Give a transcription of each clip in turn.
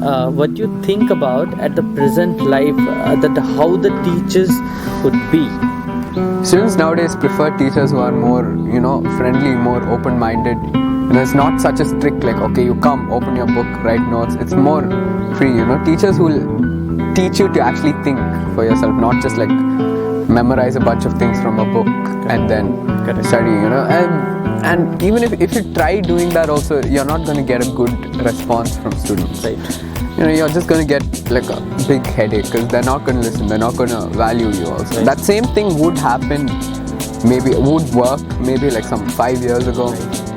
what do you think about at the present life, that how the teachers would be? Students nowadays prefer teachers who are more, friendly, more open-minded. And it's not such a strict like, okay, you come, open your book, write notes. It's more free, Teachers who will teach you to actually think for yourself, not just like memorize a bunch of things from a book and then study, And even if you try doing that also, you're not going to get a good response from students. Right. You're just going to get like a big headache because they're not going to listen, they're not going to value you also. Right. That same thing would happen, maybe would work maybe like some 5 years ago. Right.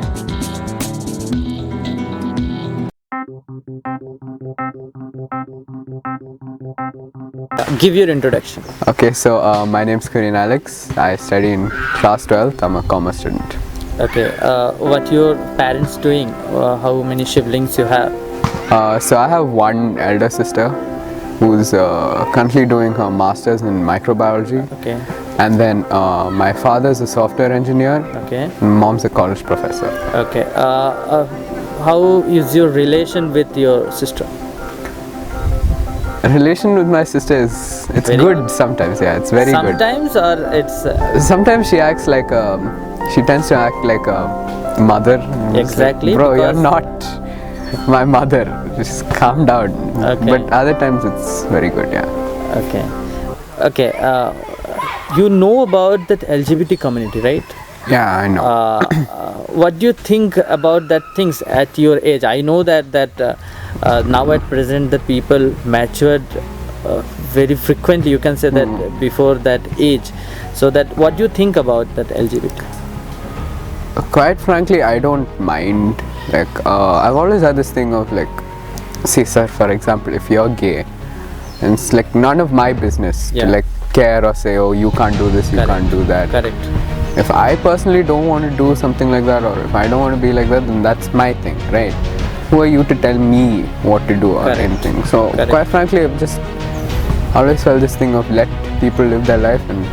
Give your introduction. Okay, so my name's Kurian Alex. I study in class 12th. I'm a commerce student. Okay, what your parents doing? How many siblings you have? So I have one elder sister who's currently doing her master's in microbiology. Okay. And then my father's a software engineer. Okay. And mom's a college professor. Okay. How is your relation with your sister? Relation with my sister is Very good good. sometimes. Yeah, it's very good. Sometimes, or it's Sometimes she acts like she tends to act like a mother. It's Exactly, like, bro, you're because- not my mother. Just calm down. Okay. But other times it's very good. Yeah. okay. Okay. You know about that LGBT community, right? Yeah, I know. What do you think about that things at your age? I know that now at present the people matured very frequently. You can say that before that age. So that what do you think about that LGBT? Quite frankly, I don't mind. Like, I've always had this thing of like, see, sir, for example, if you're gay, and it's like none of my business Yeah. to like care or say, oh, you can't do this, you Correct. can't do that. Correct. If I personally don't want to do something like that, or if I don't want to be like that, then that's my thing, right? Who are you to tell me what to do or Correct. anything? So, Correct. quite frankly, I've just always felt this thing of let people live their life and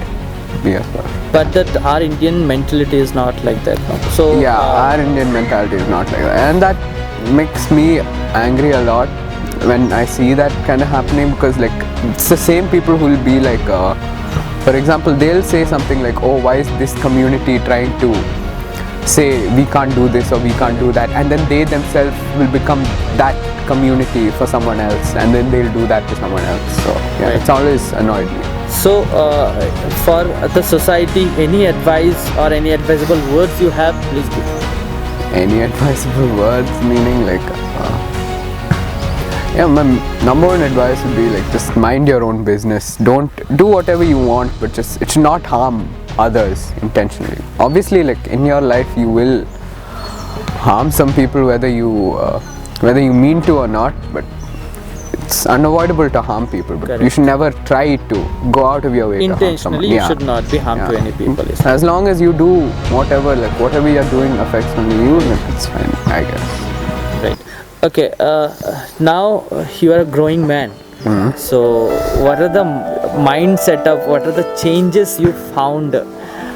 be as well. But that our Indian mentality is not like that. No? So Yeah, our Indian mentality is not like that, and that makes me angry a lot when I see that kind of happening, because like it's the same people who will be like, for example, they'll say something like, oh, why is this community trying to say we can't do this or we can't do that, and then they themselves will become that community for someone else, and then they'll do that to someone else. So yeah, Right. it's always annoyed me. So, for the society, any advice or any advisable words you have, please give. Any advisable words, meaning like, yeah, my number one advice would be like just mind your own business. Don't do whatever you want, but just it should not harm others intentionally. Obviously, like in your life, you will harm some people, whether you mean to or not. But it's unavoidable to harm people. But Correct. you should never try to go out of your way to harm Intentionally, someone. you Yeah. should not be harm to Yeah. any people. Yes. As long as you do whatever you're doing affects only you, then it's fine, I guess. Right. Okay. Now you are a growing man. So, what are the mindset of what are the changes you found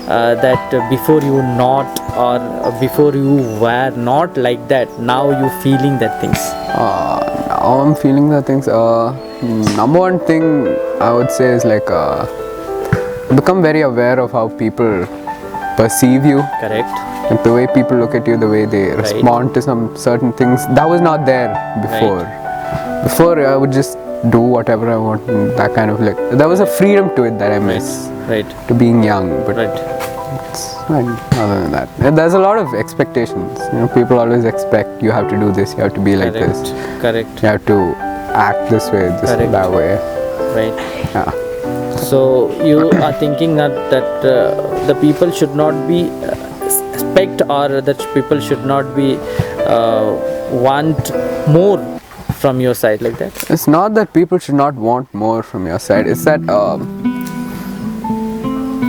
that before you were not, or before you were not like that? Now you feeling that things. Now I'm feeling the things. Number one thing I would say is like become very aware of how people perceive you. Correct. Like the way people look at you, the way they respond to some certain things. That was not there before. Before I would just do whatever I want. That kind of like there was a freedom to it that I miss. Right. To being young, but Right. it's fine other than that. And there's a lot of expectations. People always expect you have to do this, you have to be like Correct. this, Correct. you have to act this way, this Correct. that way. Right. Yeah. So you are thinking that the people should not be expect, or that people should not be want more from your side, like that. It's not that people should not want more from your side. It's that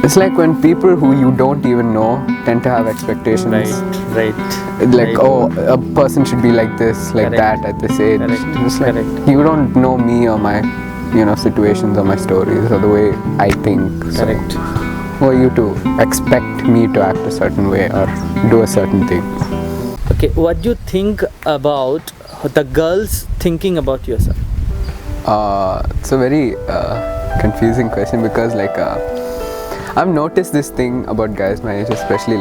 it's like when people who you don't even know tend to have expectations. Right. Like, Right. oh, a person should be like this, like Correct. that at this age. Correct. Just like Correct. you don't know me or my, situations or my stories or the way I think. Correct. So, who are you to expect me to act a certain way or do a certain thing? Okay. What do you think about the girls thinking about yourself? It's a very confusing question because I've noticed this thing about guys my age, especially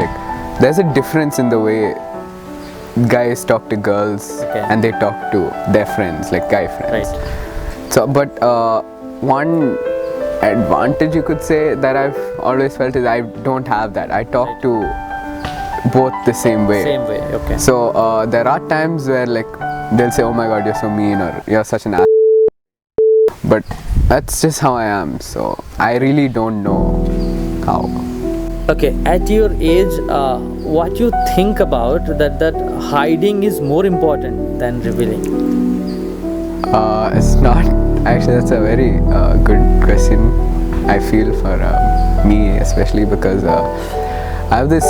there's a difference in the way guys talk to girls and they talk to their friends, like guy friends. Right. So, but one advantage you could say that I've always felt is I don't have that. I talk to both the same way. Same way, okay. So there are times where they'll say, "Oh my God, you're so mean," or "You're such an ass." But that's just how I am. So I really don't know how. Okay, at your age, what you think about that hiding is more important than revealing? It's not. Actually, that's a very good question. I feel for me, especially because I have this,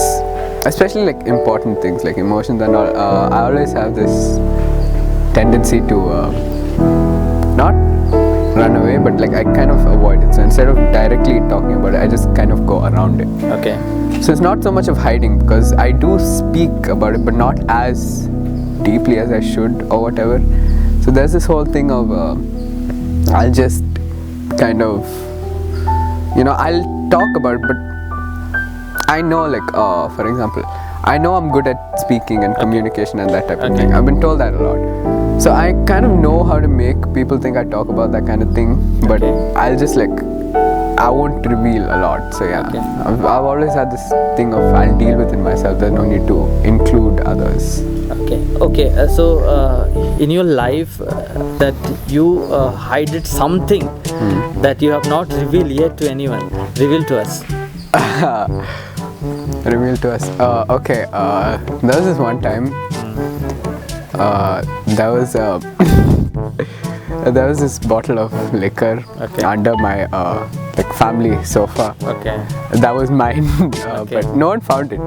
especially important things like emotions and all. I always have this tendency to not run away, but I kind of avoid it. So instead of directly talking about it, I just kind of go around it. Okay. So it's not so much of hiding because I do speak about it, but not as deeply as I should or whatever. So there's this whole thing of I'll just kind of, I'll talk about it, but I know for example, I know I'm good at speaking and communication and that type of thing. I've been told that a lot. So I kind of know how to make people think I talk about that kind of thing, but I'll just I won't reveal a lot. So yeah, I've always had this thing of I'll deal with it myself. There's no need to include others. Okay. So in your life, that you hided something that you have not revealed yet to anyone. Reveal to us. Reveal to us. Okay. There was this one time. There was this bottle of liquor under my family sofa. Okay. That was mine, but no one found it.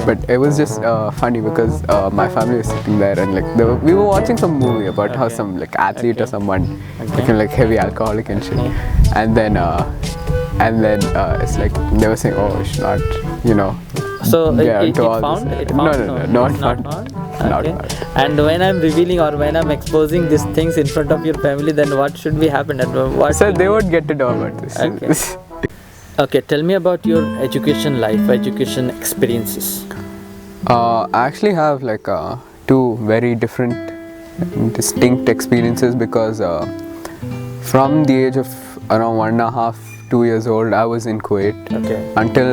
But it was just funny because my family was sitting there and we were watching some movie about how some athlete or someone became heavy alcoholic and shit. And then it's they were saying, "Oh, it's not, So it all found? this. It found? No, it's not found. Not Okay. found. And when I'm revealing or when I'm exposing these things in front of your family, then what should be happen? And what So should they be- won't get to know about this. Okay. Okay, tell me about your education life, education experiences. I actually have two very different, distinct experiences because from the age of around 1.5, 2 years old, I was in Kuwait until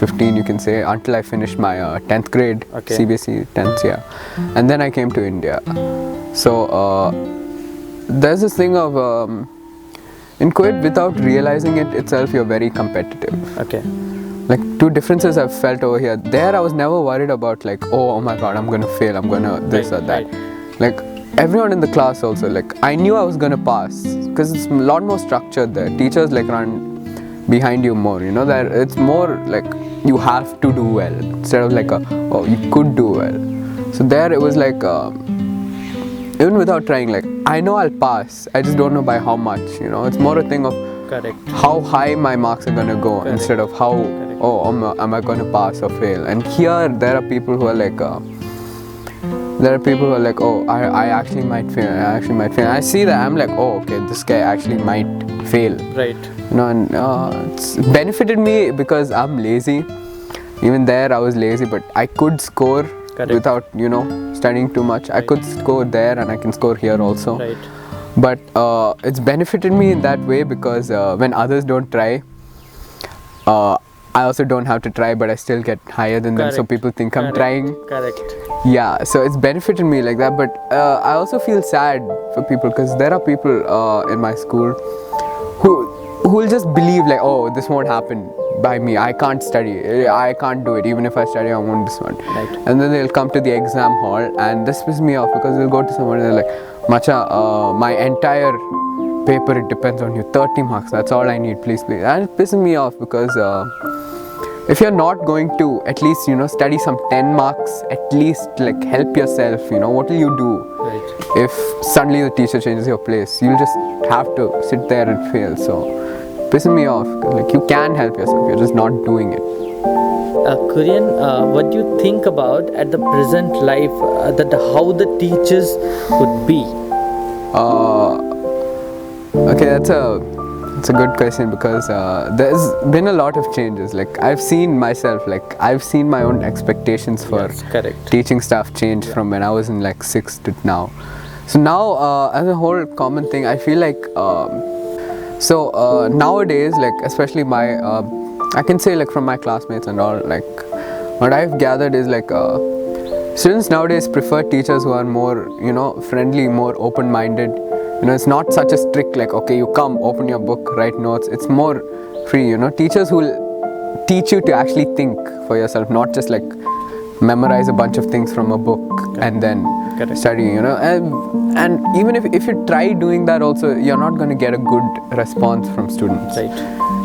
15, you can say, until I finished my 10th grade, CBSE 10th, yeah. And then I came to India. So there's this thing of in Kuwait, without realizing it itself, you're very competitive. Okay. Two differences I've felt over here. There, I was never worried about oh my God, I'm gonna fail, I'm gonna this or that. Everyone in the class also, I knew I was gonna pass because it's a lot more structured there. Teachers run behind you more, that it's more you have to do well instead of oh, you could do well. So there it was even without trying, I know I'll pass, I just don't know by how much, it's more a thing of how high my marks are gonna go instead of how am I gonna pass or fail. And here there are people who are oh, I actually might fail, And I see that, I'm oh, okay, this guy actually might fail. Right. And it's benefited me because I'm lazy. Even there I was lazy, but I could score without, studying too much. I could score there and I can score here also. Right. But it's benefited me in that way because when others don't try, I also don't have to try, but I still get higher than them, so people think I'm trying. Correct. Yeah, so it's benefited me like that, but I also feel sad for people because there are people in my school who will just believe oh, this won't happen by me, I can't study, I can't do it, even if I study I won't this one. Right. And then they'll come to the exam hall and this pisses me off because they'll go to someone and they're like, "Macha, my entire paper, it depends on you, 30 marks, that's all I need, please." And it pisses me off because if you're not going to at least study some 10 marks, at least help yourself, what will you do? Right. If suddenly the teacher changes your place, you'll just have to sit there and fail. So pissing me off, you can help yourself, you're just not doing it. Kurian, what do you think about at the present life that how the teachers would be? Okay, that's a good question because there's been a lot of changes. Like I've seen myself, like I've seen my own expectations for Yes, correct. teaching staff change from when I was in like 6th to now. So now, as a whole common thing, I feel like nowadays, like especially my, I can say like from my classmates and all, like what I've gathered is like students nowadays prefer teachers who are more, friendly, more open-minded. It's not such a strict like, okay, you come, open your book, write notes. It's more free, teachers who will teach you to actually think for yourself, not just like memorize a bunch of things from a book and then study, and even if you try doing that also, you're not going to get a good response from students. Right.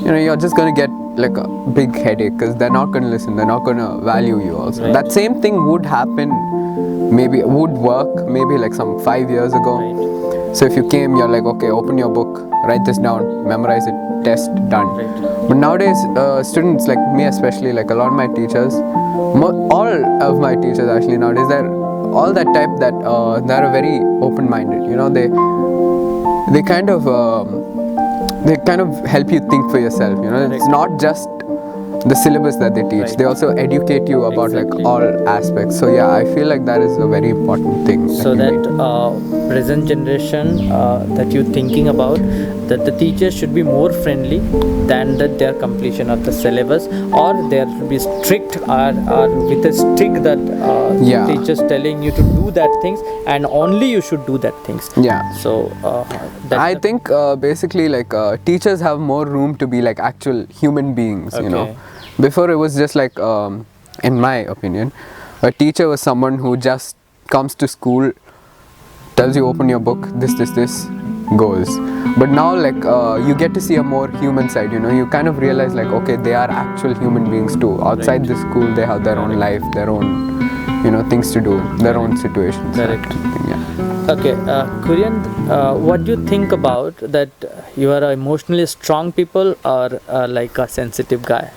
You're just going to get like a big headache because they're not going to listen, they're not going to value you also. Right. That same thing would happen, would work maybe like some 5 years ago. Right. So if you came, you're like, okay, open your book, write this down, memorize it, test, done. Right. But nowadays, students like me especially, like a lot of my teachers, all of my teachers actually nowadays, they're all that type that they're very open-minded. They kind of help you think for yourself. It's not just the syllabus that they teach. Right. They also educate you about Exactly. like all aspects. So yeah, I feel like that is a very important thing. So you that need. present generation that you're thinking about, that the teachers should be more friendly than that their completion of the syllabus, or there should be strict or with a stick that Yeah. teachers telling you to do that things and only you should do that things. Yeah. So I think basically like teachers have more room to be like actual human beings, Okay. Before it was just like, in my opinion, a teacher was someone who just comes to school, tells you open your book, this, goes. But now like you get to see a more human side, you kind of realize like, okay, they are actual human beings too. Outside the school, they have their own life, their own, things to do, their own situations. Correct. Yeah. Okay, Kurian, what do you think about that? You are an emotionally strong people or like a sensitive guy?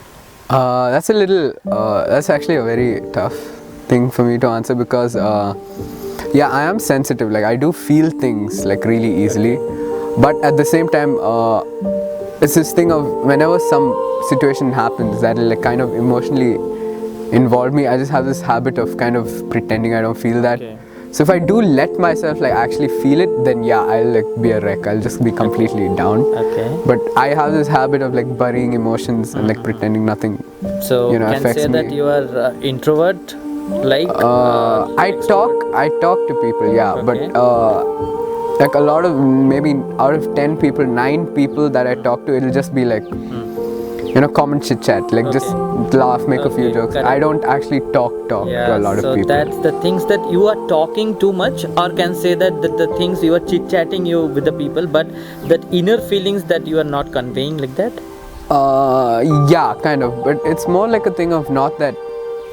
That's actually a very tough thing for me to answer because, yeah, I am sensitive. Like I do feel things like really easily, but at the same time, it's this thing of whenever some situation happens that will like kind of emotionally involve me, I just have this habit of kind of pretending I don't feel that. Okay. So if I do let myself like actually feel it, then yeah, I'll like be a wreck. I'll just be completely down. Okay. But I have this habit of like burying emotions and like pretending nothing. So can affects say that me. you are introvert, like. I talk to people, yeah, Okay. but like a lot of, maybe out of 10 people, 9 people that I talk to, it'll just be like, common chit chat, like just laugh, make a few Okay, jokes. correct. I don't actually talk to a lot so of people. that's the things that you are talking too much, or can say that the things you are chit chatting you with the people, but that inner feelings that you are not conveying like that. Yeah, kind of, but it's more like a thing of not that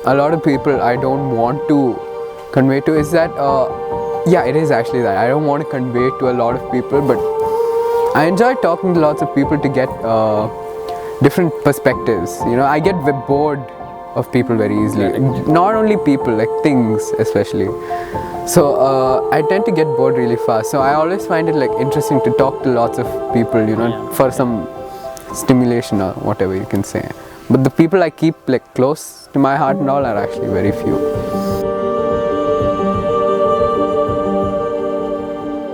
a lot of people I don't want to convey to, is that yeah, it is actually that I don't want to convey to a lot of people, but I enjoy talking to lots of people to get different perspectives. I get bored of people very easily. Not only people, like things especially. So I tend to get bored really fast. So I always find it like interesting to talk to lots of people, for some stimulation or whatever you can say. But the people I keep like close to my heart and all are actually very few.